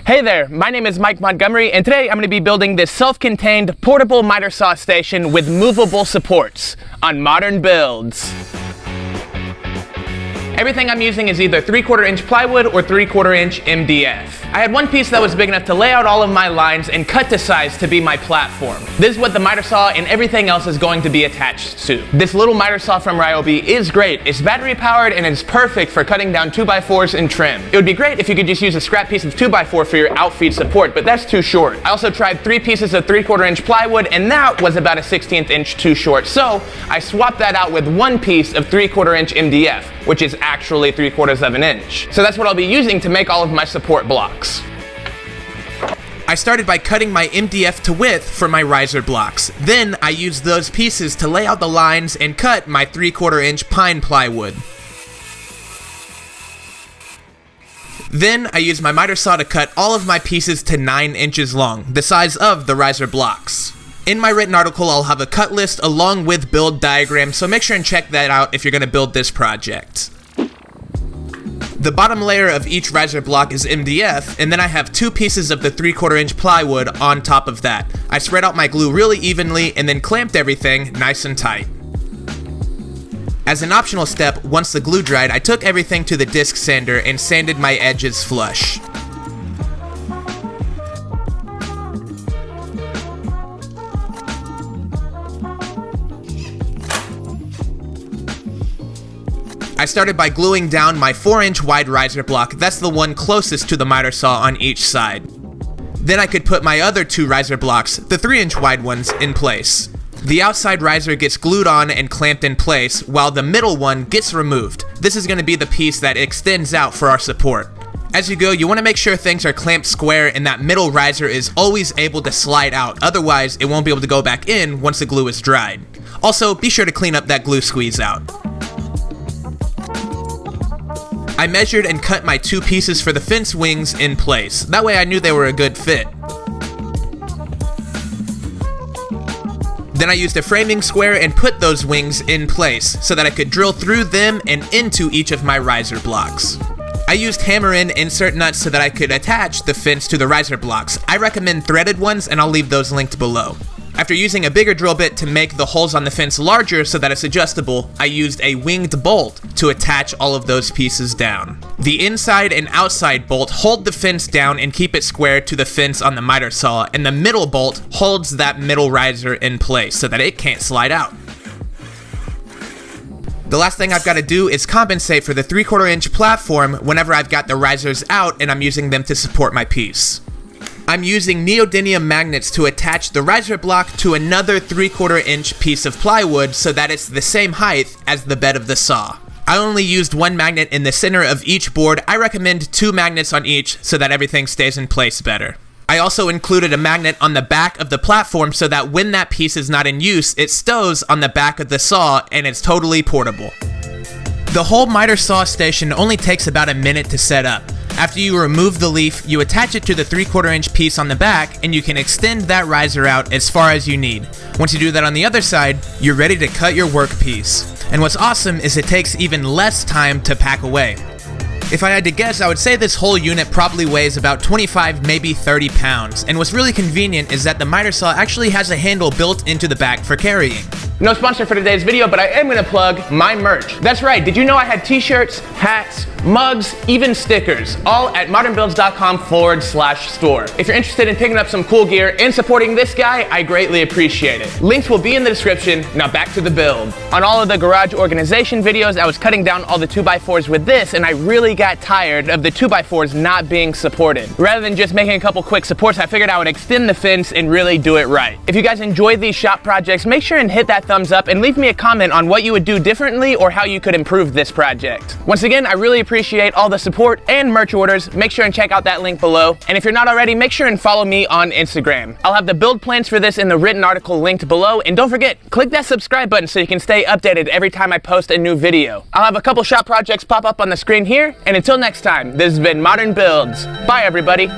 Hey there, my name is Mike Montgomery, and today I'm going to be building this self-contained portable miter saw station with movable supports on Modern Builds. Everything I'm using is either 3/4 inch plywood or 3/4 inch MDF. I had one piece that was big enough to lay out all of my lines and cut to size to be my platform. This is what the miter saw and everything else is going to be attached to. This little miter saw from Ryobi is great. It's battery powered and it's perfect for cutting down 2x4s and trim. It would be great if you could just use a scrap piece of 2x4 for your outfeed support, but that's too short. I also tried 3 pieces of 3/4 inch plywood and that was about a 1/16 inch too short, so I swapped that out with one piece of 3/4 inch MDF, which is actually 3/4 of an inch. So that's what I'll be using to make all of my support blocks. I started by cutting my MDF to width for my riser blocks. Then I used those pieces to lay out the lines and cut my 3/4 inch pine plywood. Then I used my miter saw to cut all of my pieces to 9 inches long, the size of the riser blocks. In my written article, I'll have a cut list along with build diagrams, so make sure and check that out if you're going to build this project. The bottom layer of each riser block is MDF, and then I have 2 pieces of the 3/4 inch plywood on top of that. I spread out my glue really evenly and then clamped everything nice and tight. As an optional step, once the glue dried, I took everything to the disc sander and sanded my edges flush. I started by gluing down my 4-inch wide riser block, that's the one closest to the miter saw on each side. Then I could put my other 2 riser blocks, the 3-inch wide ones, in place. The outside riser gets glued on and clamped in place, while the middle one gets removed. This is going to be the piece that extends out for our support. As you go, you want to make sure things are clamped square and that middle riser is always able to slide out, otherwise it won't be able to go back in once the glue is dried. Also, be sure to clean up that glue squeeze out. I measured and cut my 2 pieces for the fence wings in place. That way I knew they were a good fit. Then I used a framing square and put those wings in place so that I could drill through them and into each of my riser blocks. I used hammer-in insert nuts so that I could attach the fence to the riser blocks. I recommend threaded ones and I'll leave those linked below. After using a bigger drill bit to make the holes on the fence larger so that it's adjustable, I used a winged bolt to attach all of those pieces down. The inside and outside bolt hold the fence down and keep it square to the fence on the miter saw, and the middle bolt holds that middle riser in place so that it can't slide out. The last thing I've got to do is compensate for the 3/4 inch platform whenever I've got the risers out and I'm using them to support my piece. I'm using neodymium magnets to attach the riser block to another 3/4 inch piece of plywood so that it's the same height as the bed of the saw. I only used 1 magnet in the center of each board. I recommend 2 magnets on each so that everything stays in place better. I also included a magnet on the back of the platform so that when that piece is not in use, it stows on the back of the saw and it's totally portable. The whole miter saw station only takes about a minute to set up. After you remove the leaf, you attach it to the 3/4 inch piece on the back and you can extend that riser out as far as you need. Once you do that on the other side, you're ready to cut your workpiece. And what's awesome is it takes even less time to pack away. If I had to guess, I would say this whole unit probably weighs about 25, maybe 30 pounds. And what's really convenient is that the miter saw actually has a handle built into the back for carrying. No sponsor for today's video, but I am going to plug my merch. That's right, did you know I had t-shirts, hats, mugs, even stickers, all at modernbuilds.com/store. If you're interested in picking up some cool gear and supporting this guy, I greatly appreciate it. Links will be in the description. Now back to the build. On all of the garage organization videos, I was cutting down all the 2x4s with this, and I really got tired of the 2x4s not being supported. Rather than just making a couple quick supports, I figured I would extend the fence and really do it right. If you guys enjoy these shop projects, make sure and hit that thumbs up and leave me a comment on what you would do differently or how you could improve this project. Once again, I really appreciate all the support and merch orders. Make sure and check out that link below. And if you're not already, make sure and follow me on Instagram. I'll have the build plans for this in the written article linked below. And don't forget, click that subscribe button so you can stay updated every time I post a new video. I'll have a couple shop projects pop up on the screen here. And until next time, this has been Modern Builds. Bye, everybody.